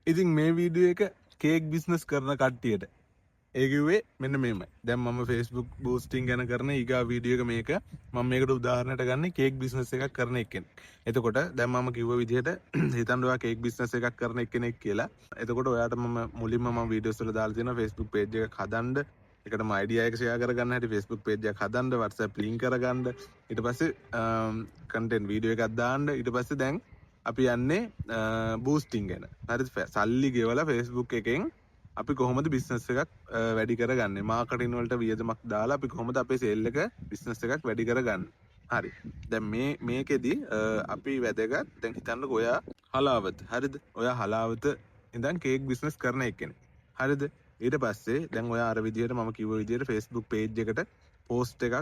ඉතින් මේ වීඩියෝ එක කේක් බිස්නස් කරන කට්ටියට ඒ කිව්වේ මෙන්න මේමයි. දැන් මම Facebook බූස්ටිං ගැන කරන ඊගා වීඩියෝ එක මේක. මම මේකට උදාහරණයක් ගන්න කේක් බිස්නස් එකක් කරන එක්කෙනෙක්. එතකොට දැන් මම කිව්ව විදිහට හිතන්න ඔයා කේක් බිස්නස් එකක් කරන එක්කෙනෙක් කියලා. එතකොට ඔයාට මම මුලින්ම මම වීඩියෝස් වල දාලා තියෙනවා Facebook page එකක් හදන්න. ඒකටම idea එක share කරගන්න හැටි Facebook page එකක් හදන්න, WhatsApp link කරගන්න. ඊට පස්සේ content video එකක් දාන්න. ඊට පස්සේ දැන් අපි යන්නේ බූස්ටිං ගැන. හරිද? සල්ලි ගෙවලා Facebook එකෙන් අපි කොහොමද බිස්නස් එකක් වැඩි කරගන්නේ? මාකටිං වලට වියදමක් දාලා අපි කොහොමද අපේ සේල් එක බිස්නස් එකක් වැඩි කරගන්නේ? හරි. දැන් මේකෙදි අපි වැදගත් දැන් හිතන්නකෝ ඔයා හලාවත. හරිද? ඔයා හලාවත ඉඳන් කේක් බිස්නස් කරන එක්කෙනෙක්. හරිද? ඊට පස්සේ දැන් ඔයා අර විදිහට මම කිව්ව විදිහට Facebook page එකට පෝස්ට් එකක්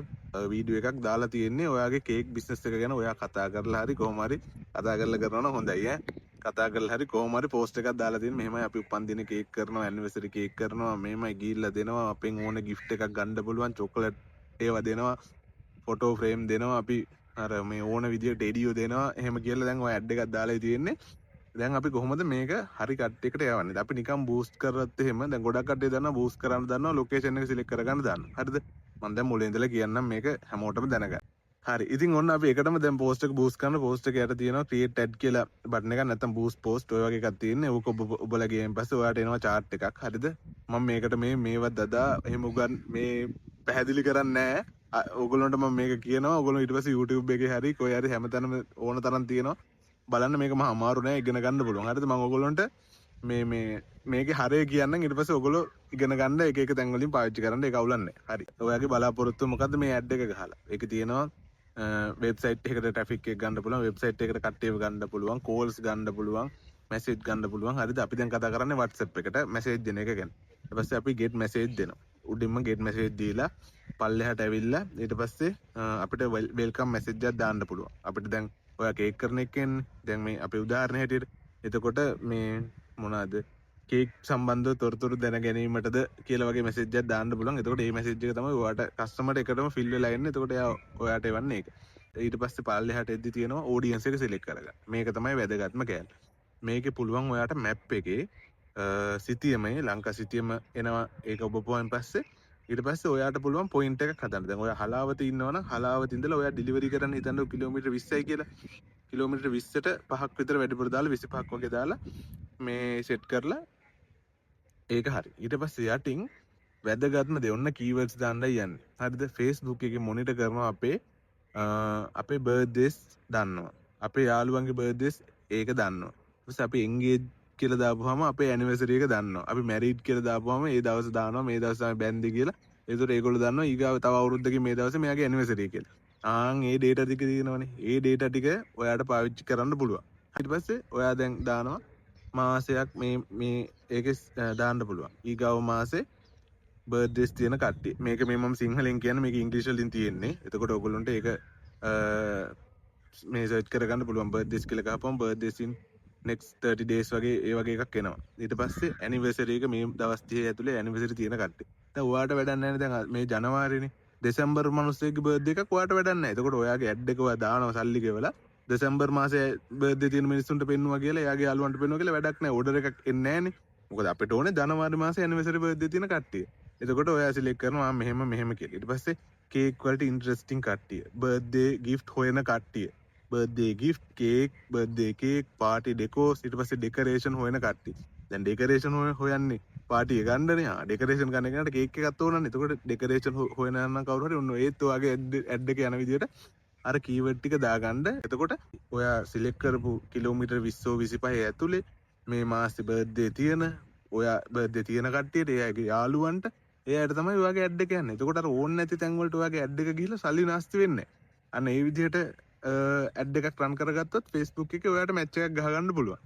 වීඩියෝ එකක් දාලා තියෙන්නේ ඔයාගේ කේක් බිස්නස් එක ගැන ඔයා කතා කරලා හරි කොහොම හරි කතා කරලා කරනවා නම් හොඳයි ඈ. කතා කරලා හරි කොහොම හරි පෝස්ට් එකක් දාලා තියෙන මෙහෙමයි අපි උපන්දින කේක් කරනවා ඇනිවර්සරි කේක් කරනවා මෙහෙමයි ගිහිල්ලා දෙනවා අපෙන් ඕන gift එකක් ගන්න පුළුවන් චොකලට් ඒවා දෙනවා ෆොටෝ ෆ්‍රේම් දෙනවා අපි අර මේ ඕන විදියට ටෙඩියෝ දෙනවා එහෙම කියලා දැන් ඔය ඇඩ් එකක් දාලා තියෙන්නේ දැන් අපි කොහොමද මේක හරි කට්ටියකට යවන්නේ අපි නිකන් බූස්ට් කරත් එහෙම දැන් ගොඩක් කට්ටිය දන්නවා බූස්ට් කරන්න දන්නවා ලොකේෂන් එක සිලෙක්ට් කරගන්න දන්නවා හරිද මම දැන් මුලින් ඉඳලා කියන්නම් මේක හැමෝටම දැනගන්න හරි ඉතින් ඔන්න අපි එකටම දැන් පෝස්ට් එක බූස්ට් කරන පෝස්ට් එක යට තියෙනවා ක්‍රියේට් ඇඩ් කියලා බටන් එකක් නැත්නම් බූස්ට් පෝස්ට් ඔය වගේ එකක් තියෙන්නේ ඕක ඔබලා ගියන් පස්සේ ඔයාලට එනවා chart එකක් හරිද මම මේකට මේවත් දදා එහෙම උගන් මේ පැහැදිලි කරන්නේ නැහැ ඕගොල්ලන්ට මම මේක කියනවා ඕගොල්ලෝ ඊට පස්සේ YouTube එකේ හරි කොහේ හරි හැමතැනම ඕන තරම් තියෙනවා බලන්න මේක මහා අමාරු නෑ ඉගෙන ගන්න පුළුවන් හරිද මම ඕගොල්ලන්ට මේකේ හරය කියන්නම් ඊට පස්සේ ඕගොල්ලෝ ඉගෙන ගන්න එක එක තැන් වලින් පාවිච්චි කරන්න ඒක අවුලන්නේ හරි ඔයාගේ බලාපොරොත්තුව මොකද්ද මේ ඇඩ් එක ගහලා ඒකේ තියෙනවා වෙබ්සයිට් එකට ට්‍රැෆික් එක ගන්න පුළුවන් වෙබ්සයිට් එකට කට්ටියව ගන්න පුළුවන් කෝල්ස් ගන්න පුළුවන් මැසේජ් ගන්න පුළුවන් හරිද අපි දැන් කතා කරන්නේ WhatsApp එකට මැසේජ් දෙන එක ගැන ඊට පස්සේ අපි get message දෙනවා උඩින්ම get message දීලා පල්ලෙහාට ඇවිල්ලා ඊට පස්සේ අපිට welcome message එකක් දාන්න පුළුවන් අපිට දැන් ඔයා කේක් කරන එකෙන් දැන් මේ අපේ උදාහරණ හැටියට එතකොට මේ මොනවාද කේක් සම්බන්ධව තොරතුරු දැන ගැනීමටද කියලා වගේ මැසේජ් එකක් දාන්න පුළුවන්. එතකොට මේ මැසේජ් එක තමයි ඔයාට කස්ටමර්ට එකටම ෆිල් වෙලා එන්නේ. එතකොට එයා ඔයාට එවන්නේ ඒක. ඊට පස්සේ පල්ලෙහාට එද්දි තියෙනවා ඔඩියන්ස් එක සිලෙක්ට් කරගන්න. මේක තමයි වැදගත්ම කෑල්ල. මේකේ පුළුවන් ඔයාට මැප් එකේ සිටියමේ ලංකා සිටියම එනවා ඒක ඔබපුවාන් පස්සේ ඊට පස්සේ ඔයාට පුළුවන් පොයින්ට් එකක් හදන්න. දැන් ඔයා හලාවත ඉන්නවනම් හලාවත ඉඳලා ඔයා ඩිලිවරි කරන්න හිතන්න කිලෝමීටර් 20යි කියලා. කිලෝමීටර් 20ට 5ක් විතර වැඩිපුර දාලා 25ක් වගේ දාලා මේ සෙට් කරලා ඒක හරි. ඊට පස්සේ යටින් වැදගත්ම දේ ඔන්න කීවර්ඩ්ස් දාන්නයි යන්නේ. හරිද? Facebook එකේ මොනිටර් කරනවා අපේ බර්ත්ඩේස් දන්නවා. අපේ යාළුවන්ගේ බර්ත්ඩේස් ඒක දන්නවා. ඊට පස්සේ අපි එන්ගේජ් කියලා දාපුවාම අපේ ඇනිවර්සරි එක දන්නවා. අපි මැරිඩ් කියලා දාපුවාම ඒ දවස් දානවා මේ දවස් තමයි බැන්දේ කියලා. ඒතකොට ඒගොල්ලෝ දන්නවා ඊගාව තව අවුරුද්දකින් මේ දවසේ මෙයාගේ ඇනිවර්සරි කියලා. ඒ ඩේටා ටික තියෙනවනේ. ඒ ඩේටා ටික ඔයාට පාවිච්චි කරන්න පුළුවන්. ඊට පස්සේ ඔයා දැන් දානවා මාසයක් මේ ඒකේ දාන්න පුළුවන්. ඊගාව මාසේ බර්ත්ඩේස් තියෙන කට්ටිය. මේක මේ මම සිංහලෙන් කියන්නේ මේක ඉංග්‍රීසි වලින් තියෙන්නේ. එතකොට ඔයගොල්ලන්ට ඒක මේ සර්ච් කරගන්න පුළුවන් බර්ත්ඩේස් කියලා ගහපුවම බර්ත්ඩේස් ඉන් next 30 days වගේ ඒ වගේ එකක් එනවා. ඊට පස්සේ ඇනිවර්සරි එක මේ දවස් 30 ඇතුලේ ඇනිවර්සරි තියෙන කට්ටිය. දැන් ඔයාට වැඩක් නැහැ නේ දැන් මේ ජනවාරිනේ. දෙසැම්බර් මිනිස්සෙක්ගේ බර්ත්ඩේ එකක් ඔයාට වැඩක් නැහැ. එතකොට ඔයාගේ ඇඩ් එක ඔයා දානවා සල්ලි ගෙවලා දෙසැම්බර් මාසේ බර්ත්ඩේ තියෙන මිනිස්සුන්ට පෙන්නුවා කියලා එයාගේ යාළුවන්ට පෙන්නුවා කියලා වැඩක් නැහැ. ඕඩර් එකක් එන්නේ නැහනේ. මොකද අපිට ඕනේ ජනවාරි මාසේ ඇනිවර්සරි බර්ත්ඩේ තියෙන කට්ටිය. එතකොට ඔයා සිලෙක්ට් කරනවා මෙහෙම කියලා. ඊට පස්සේ කේක් වලට ඉන්ටරෙස්ටිං කට්ටිය. බර්ත්ඩේ ගිෆ්ට් හොයන කට්ටිය. Birthday gift cake birthday cake party decos ඊට පස්සේ ඩෙකරේෂන් හොයන කට්ටිය. දැන් ඩෙකරේෂන් හොයන්නේ පාටි එක ගන්නනේ. ඩෙකරේෂන් ගන්න කෙනාට කේක් එකක් ඕනනේ. එතකොට ඩෙකරේෂන් හොයන නම් කවුරු හරි ඔන්න ඒත් ඔයාගේ ඇඩ් එක යන විදිහට අර කීවර්ඩ් ටික දාගන්න. එතකොට ඔයා සිලෙක්ට් කරපු කිලෝමීටර් 20 25 ඇතුලේ මේ මාසේ බර්ත්ඩේ තියෙන ඔයා බර්ත්ඩේ තියෙන කට්ටියට එයාගේ යාළුවන්ට එයාට තමයි ඔයාගේ ඇඩ් එක යන්නේ. එතකොට අර ඕන් නැති තැන් වලට ඔයාගේ ඇඩ් එක ගිහිල්ලා සල්ලි නාස්ති වෙන්නේ නැහැ. අන්න ඒ විදිහට ඇඩ් එකක් රන් කරගත්තොත් Facebook එකේ ඔයාට මැච් එකක් ගහගන්න පුළුවන්.